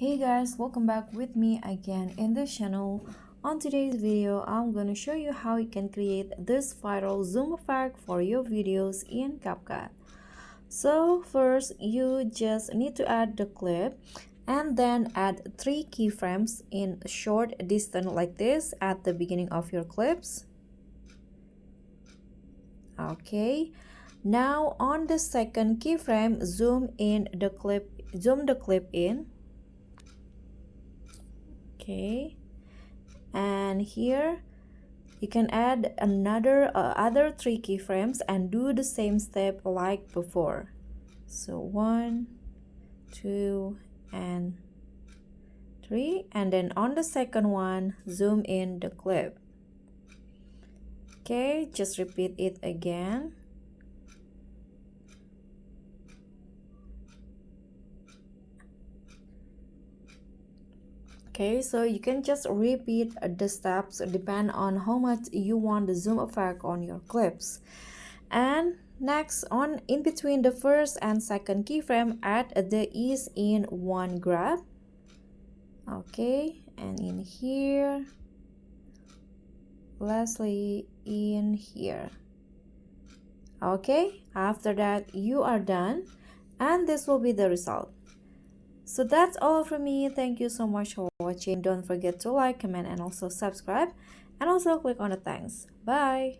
Hey guys, welcome back with me again in the channel. On today's video, I'm going to show you how you can create this viral zoom effect for your videos in CapCut. So first, you just need to add the clip and then add 3 keyframes in a short distance like this at the beginning of your clips. Okay. Now on the second keyframe, zoom the clip in. Okay, and here you can add other 3 keyframes and do the same step like before. So 1, 2 and 3, and then on the second one, zoom in the clip. Okay, just repeat it again. Okay, so you can just repeat the steps depend on how much you want the zoom effect on your clips. And next, on in between the first and second keyframe, add the ease in one grab. Okay, and in here, lastly in here. Okay, after that you are done, and this will be the result. So that's all from me. Thank you so much for watching. Don't forget to like, comment, and also subscribe, and also click on the thanks. Bye.